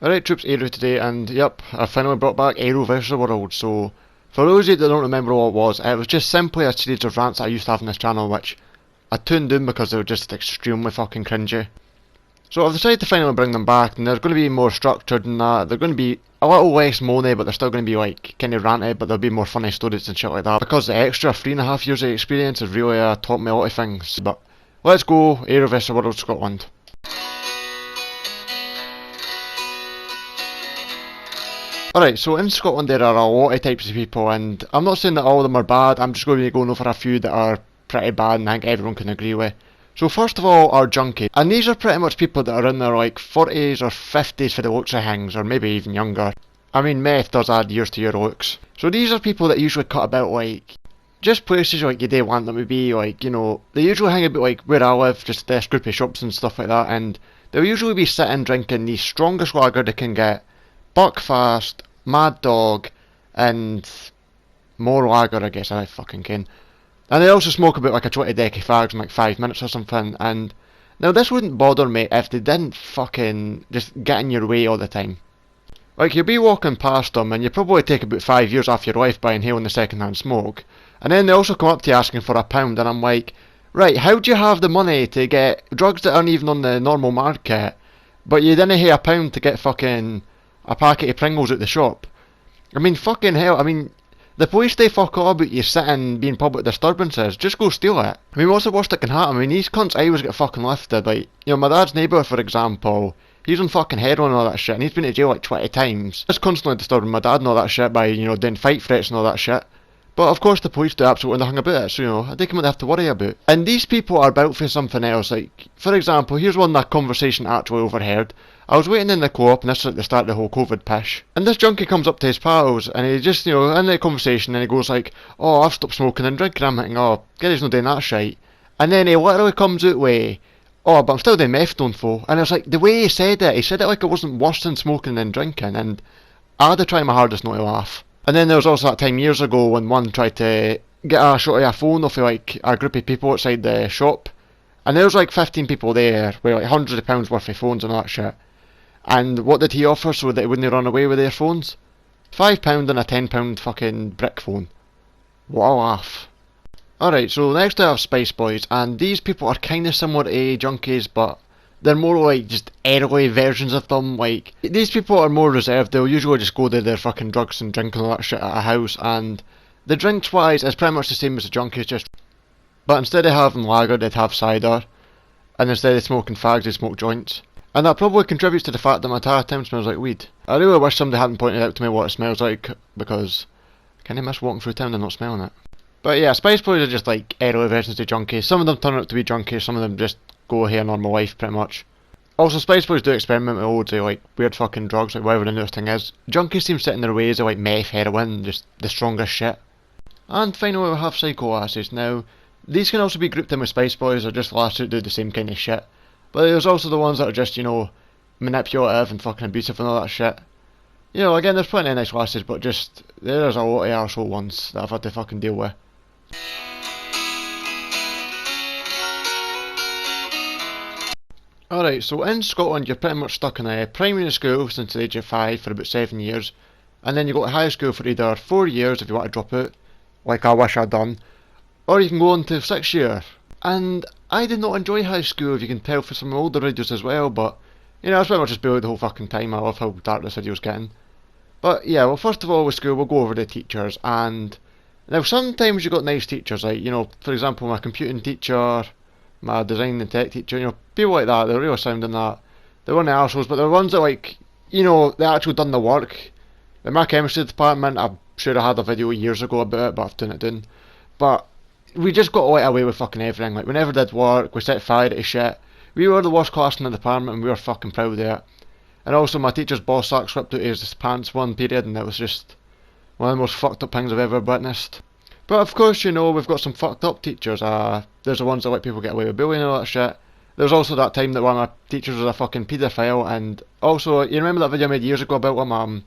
Alright troops, Aero today, and yep, I finally brought back Aero vs the World. So, for those of you that don't remember what it was just simply a series of rants that I used to have on this channel, which I tuned down because they were just extremely fucking cringy. So I've decided to finally bring them back, and they're going to be more structured than that. They're going to be a little less moany, but they're still going to be like kind of ranty, but there'll be more funny stories and shit like that. Because the extra 3.5 years of experience has really taught me a lot of things. But let's go, Aero vs the World Scotland. Alright, so in Scotland there are a lot of types of people, and I'm not saying that all of them are bad, I'm just going to be going over a few that are pretty bad and I think everyone can agree with. So first of all are junkies, and these are pretty much people that are in their like 40s or 50s for the looks of things, or maybe even younger. I mean, meth does add years to your looks. So these are people that usually cut about like just places like you do want them to be, like, you know, they usually hang about like where I live, just this group of shops and stuff like that, and they'll usually be sitting drinking the strongest lager they can get, Buckfast, Mad Dog, and more lager, I guess, I fucking can. And they also smoke about like a 20 deck of fags in like 5 minutes or something, and now this wouldn't bother me if they didn't fucking just get in your way all the time. Like, you'll be walking past them and you probably take about 5 years off your life by inhaling the second-hand smoke, and then they also come up to you asking for a pound, and I'm like, right, how do you have the money to get drugs that aren't even on the normal market, but you didn't pay a pound to get fucking a packet of Pringles at the shop? I mean, fucking hell, I mean, the police they fuck all about you sitting being public disturbances, just go steal it. I mean, what's the worst that can happen? I mean, these cunts always get fucking lifted, like, you know, my dad's neighbour, for example, he's on fucking heroin and all that shit, and he's been to jail like 20 times. It's constantly disturbing my dad and all that shit by, you know, doing fight threats and all that shit. But of course the police do absolutely nothing about it, so, you know, they come what they have to worry about. And these people are about for something else, like, for example, here's one that conversation I actually overheard. I was waiting in the co-op, and this is at the start of the whole COVID pish, and this junkie comes up to his pals, and he just, you know, in the conversation, and he goes like, oh, I've stopped smoking and drinking. I'm thinking, oh, Gary's not doing that shite. And then he literally comes out with, oh, but I'm still doing methadone for. And it's like, the way he said it like it wasn't worse than smoking and drinking, and I had to try my hardest not to laugh. And then there was also that time years ago when one tried to get a shot of a phone off of like a group of people outside the shop, and there was like 15 people there with like hundreds of pounds worth of phones and all that shit. And what did he offer so that he wouldn't run away with their phones? £5 and a £10 fucking brick phone. What a laugh. Alright, so next I have Spice Boys, and these people are kinda similar to junkies, but they're more like just early versions of them. Like, these people are more reserved. They'll usually just go to their fucking drugs and drink and all that shit at a house, and the drinks wise is pretty much the same as the junkies, just, but instead of having lager they'd have cider, and instead of smoking fags they smoke joints. And that probably contributes to the fact that my entire town smells like weed. I really wish somebody hadn't pointed out to me what it smells like, because I kinda miss walking through town and not smelling it. But yeah, Spice Boys are just like early versions of junkies. Some of them turn out to be junkies, some of them just go here normal life pretty much. Also, Spice Boys do experiment with loads of like weird fucking drugs, like whatever the newest thing is. Junkies seem set in their ways of like meth, heroin, just the strongest shit. And finally we have Psycho Lasses. Now, these can also be grouped in with Spice Boys, or just lasses that do the same kind of shit. But there's also the ones that are just, you know, manipulative and fucking abusive and all that shit. You know, again, there's plenty of nice lasses, but just, there's a lot of arsehole ones that I've had to fucking deal with. Alright, so in Scotland you're pretty much stuck in a primary school since the age of 5 for about 7 years, and then you go to high school for either 4 years if you want to drop out, like I wish I'd done, or you can go on to 6 year. And I did not enjoy high school, if you can tell from some older videos as well, but, you know, that's pretty much just below the whole fucking time. I love how dark this video's getting. But yeah, well, first of all with school we'll go over the teachers, and now sometimes you got nice teachers, like, you know, for example my computing teacher, my design and tech teacher, you know, people like that, they're really sound in that. They weren't the arseholes, but they're ones that, like, you know, they actually done the work. In my chemistry department, I'm sure I had a video years ago about it, but I've done it down. But we just got let away with fucking everything. Like, we never did work, we set fire to shit. We were the worst class in the department and we were fucking proud of it. And also my teacher's boss sack slipped out of his pants one period, and it was just one of the most fucked up things I've ever witnessed. But of course, you know, we've got some fucked up teachers. There's the ones that let people get away with bullying and all that shit. There's also that time that one of my teachers was a fucking paedophile, and also, you remember that video I made years ago about him?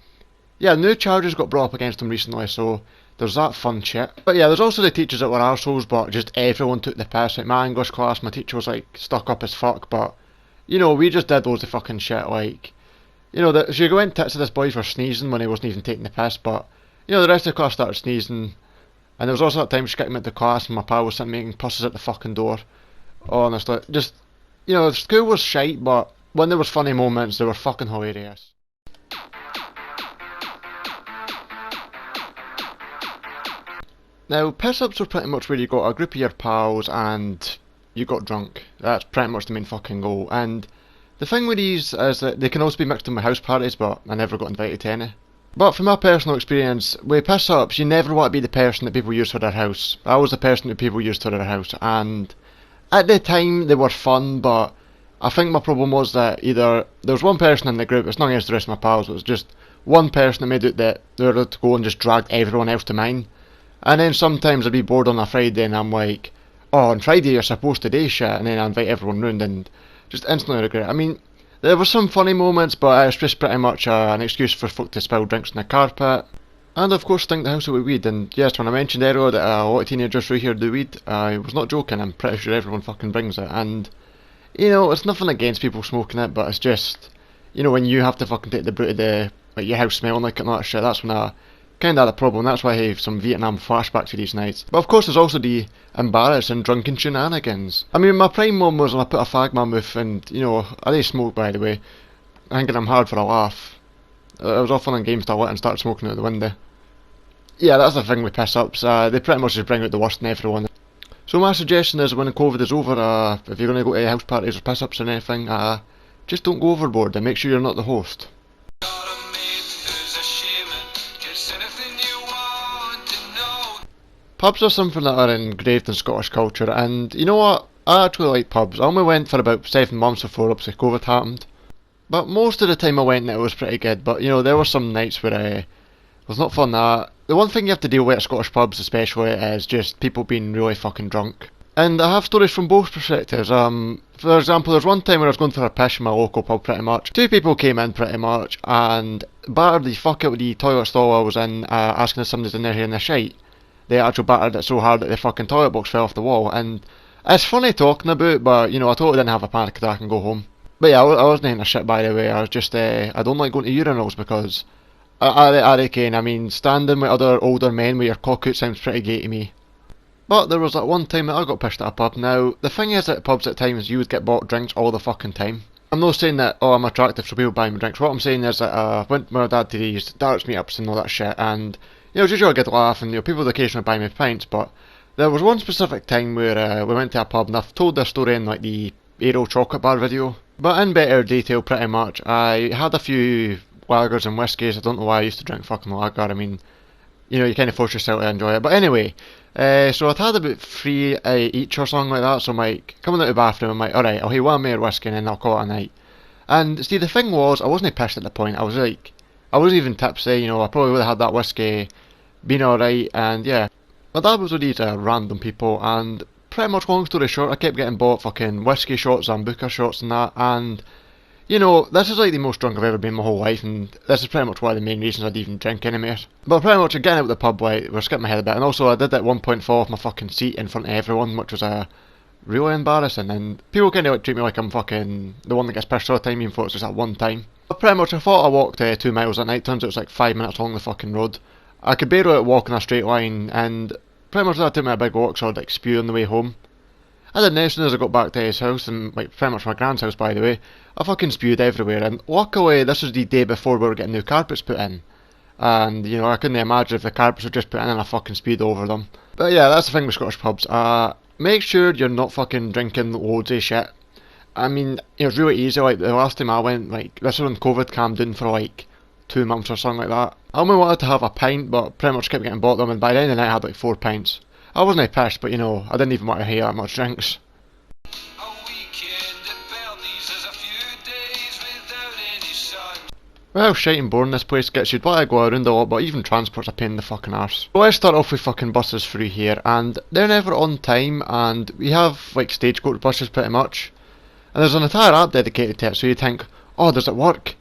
Yeah, new charges got brought up against him recently, so there's that fun shit. But yeah, there's also the teachers that were arseholes, but just everyone took the piss. Like my English class, my teacher was like stuck up as fuck, but, you know, we just did loads of fucking shit, like, You know, she went tits to this boy for sneezing when he wasn't even taking the piss, but, you know, the rest of the class started sneezing. And there was also that time she kicked me into class and my pal was sitting making pusses at the fucking door. Honestly, just, you know, school was shite, but when there was funny moments, they were fucking hilarious. Now, piss-ups were pretty much where you got a group of your pals and you got drunk. That's pretty much the main fucking goal. And the thing with these is that they can also be mixed in with house parties, but I never got invited to any. But from my personal experience, with piss-ups, you never want to be the person that people use for their house. I was the person that people used for their house, and at the time they were fun, but I think my problem was that either there was one person in the group, it's not against the rest of my pals, it was just one person that made it that they were allowed to go and just dragged everyone else to mine. And then sometimes I'd be bored on a Friday and I'm like, oh, on Friday you're supposed to do shit, and then I invite everyone round and just instantly regret it. I mean, there were some funny moments, but it's just pretty much an excuse for folk to spill drinks on the carpet. And of course stink the house out with weed, and yes, when I mentioned Aero that a lot of teenagers through here do weed, I was not joking, I'm pretty sure everyone fucking brings it. And, you know, it's nothing against people smoking it, but it's just, you know, when you have to fucking take the brute of the, like, your house smelling like it and all that shit, that's when I kind of had a problem. That's why I have some Vietnam flashbacks to these nights. But of course there's also the embarrassing drunken shenanigans. I mean, my prime one was when I put a fag in my mouth and, you know, I didn't smoke by the way, thinking I'm hard for a laugh. It was all fun and games till I went and started smoking out the window. Yeah, that's the thing with piss-ups, they pretty much just bring out the worst in everyone. So my suggestion is when COVID is over, if you're going to go to house parties or piss-ups or anything, just don't go overboard and make sure you're not the host. Pubs are something that are engraved in Scottish culture, and you know what? I actually like pubs. I only went for about 7 months before obviously COVID happened. But most of the time I went it was pretty good, but you know, there were some nights where it was not fun. The one thing you have to deal with at Scottish pubs especially is just people being really fucking drunk. And I have stories from both perspectives. For example, there's one time when I was going for a piss in my local pub pretty much. 2 people came in pretty much and battered the fuck out of the toilet stall I was in, asking if somebody's in there hearing the shite. They actually battered it so hard that the fucking toilet box fell off the wall, and it's funny talking about, but you know, I totally didn't have a panic attack and go home. But yeah, I wasn't eating a shit by the way. I was just, I don't like going to urinals because I reckon, I mean, standing with other older men with your cock out sounds pretty gay to me. But there was that one time that I got pissed at a pub. Now, the thing is at pubs at times you would get bought drinks all the fucking time. I'm not saying that, oh, I'm attractive so people buy me drinks. What I'm saying is that I went with my dad to these darts meetups and all that shit, and you know, it was usually a good laugh, and you know, people would occasionally buy me pints, but there was one specific time where we went to a pub, and I've told this story in like the Aero chocolate bar video, but in better detail pretty much. I had a few lagers and whiskies. I don't know why I used to drink fucking lager. I mean, you know, you kind of force yourself to enjoy it. But anyway, so I'd had about 3 each or something like that, so I'm like, coming out of the bathroom, I'm like, alright, I'll have one more whiskey and then I'll call it a night. And see, the thing was, I wasn't pissed at the point. I was like, I wasn't even tipsy, you know, I probably would have had that whiskey, been alright, and yeah. My dad was with these random people, and pretty much long story short, I kept getting bought fucking whiskey shots and Booker shots and that, and you know, this is like the most drunk I've ever been in my whole life, and this is pretty much one of the main reasons I'd even drink anymore. But pretty much getting out of the pub, like, we're skipping ahead a bit, and also I did at one point fall off my fucking seat in front of everyone, which was really embarrassing, and people kind of like treat me like I'm fucking the one that gets pissed all the time, even though it's just that one time. But pretty much I thought I walked 2 miles that night, turns out it was like 5 minutes along the fucking road. I could barely walk in a straight line, and pretty much that took me a big walk, so I'd like spew on the way home. And then as soon as I got back to his house, and like pretty much my grand's house by the way, I fucking spewed everywhere, and luckily this was the day before we were getting new carpets put in. And you know, I couldn't imagine if the carpets were just put in and I fucking spewed over them. But yeah, that's the thing with Scottish pubs, make sure you're not fucking drinking loads of shit. I mean, it was really easy, like the last time I went, like this was when COVID calmed down for like 2 months or something like that. I only wanted to have a pint, but pretty much kept getting bought them, and by the end of the night I had like 4 pints. I wasn't pissed, but you know, I didn't even want to hear that much drinks. Well, shite and boring this place gets. You'd want to go around a lot, but even transport's a pain in the fucking arse. So let's start off with fucking buses through here, and they're never on time, and we have like stagecoach buses pretty much. And there's an entire app dedicated to it, so you think, oh, does it work?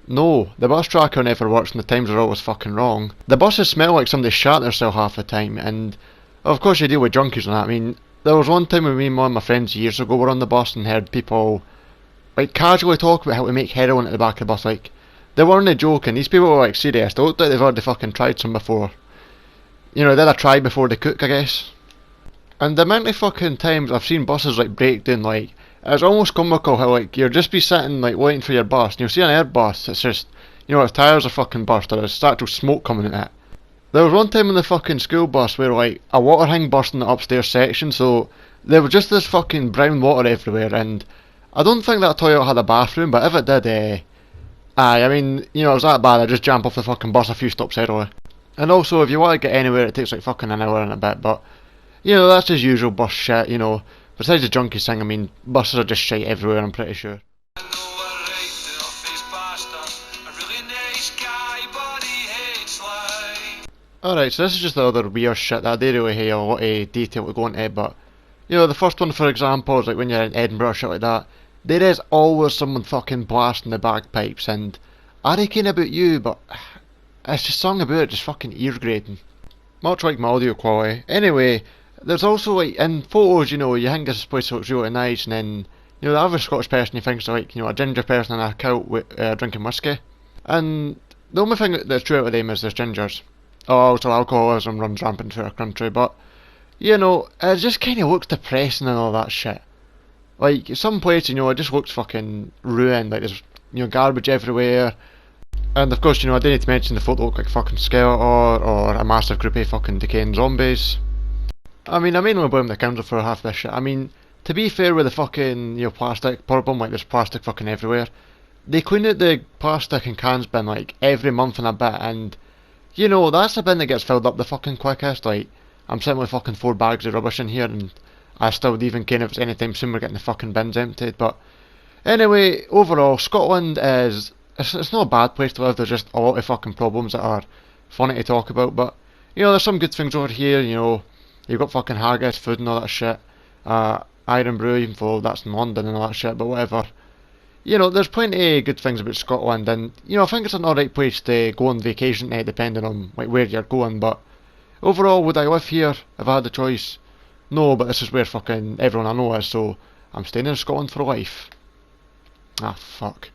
No, the bus tracker never works and the times are always fucking wrong. The buses smell like somebody shat themselves half the time, and of course you deal with junkies and that. I mean, there was one time when me and one of my friends years ago were on the bus and heard people like casually talk about how to make heroin at the back of the bus, like, They weren't joking, these people were like serious. They looked like they've already fucking tried some before. You know, they had a try before they cook, I guess. And the amount of fucking times I've seen buses like break down, like, it's almost comical how like you'll just be sitting like waiting for your bus and you'll see an Airbus, it's just, you know, its tyres are fucking burst or there's actual smoke coming out it. There was one time in the fucking school bus where like a water hang burst in the upstairs section, so there was just this fucking brown water everywhere, and I don't think that toilet had a bathroom, but if it did, aye, I mean, you know, it was that bad, I'd just jump off the fucking bus a few stops early. And also, if you want to get anywhere, it takes like fucking an hour and a bit, but, you know, that's as usual bus shit, you know. Besides the junkie thing, I mean, buses are just shite everywhere, I'm pretty sure. Alright, so this is just the other weird shit that I don't really have a lot of detail to go into, but, you know, the first one, for example, is like when you're in Edinburgh or shit like that, there is always someone fucking blasting the bagpipes, and I reckon about you, but it's just song about it, just fucking ear grating. Much like my audio quality. Anyway, there's also like, in photos, you know, you think this place looks really nice, and then, you know, the average Scottish person you think's like, you know, a ginger person in a kilt with, drinking whiskey. And the only thing that's true about them is there's gingers. Oh, also alcoholism runs rampant through our country, but, you know, it just kinda looks depressing and all that shit. Like, some place, you know, it just looks fucking ruined, like there's, you know, garbage everywhere. And of course, you know, I didn't need to mention the photo look like fucking Skeletor or a massive group of fucking decaying zombies. I mean, I mainly blame the council for half this shit. I mean, to be fair with the fucking, you know, plastic problem, like there's plastic fucking everywhere, they clean out the plastic and cans bin like every month and a bit, and, you know, that's the bin that gets filled up the fucking quickest. Like, I'm sitting with fucking 4 bags of rubbish in here, and I still would even care if it's anytime soon we're getting the fucking bins emptied. But anyway, overall, Scotland is, it's not a bad place to live, there's just a lot of fucking problems that are funny to talk about, but, you know, there's some good things over here, you know, you've got fucking haggis, food and all that shit, Iron Brew, even though that's in London and all that shit, but whatever. You know, there's plenty of good things about Scotland, and, you know, I think it's an alright place to go on vacation to, depending on, like, where you're going, but overall, would I live here if I had the choice? No, but this is where fucking everyone I know is, so I'm staying in Scotland for life. Ah, fuck.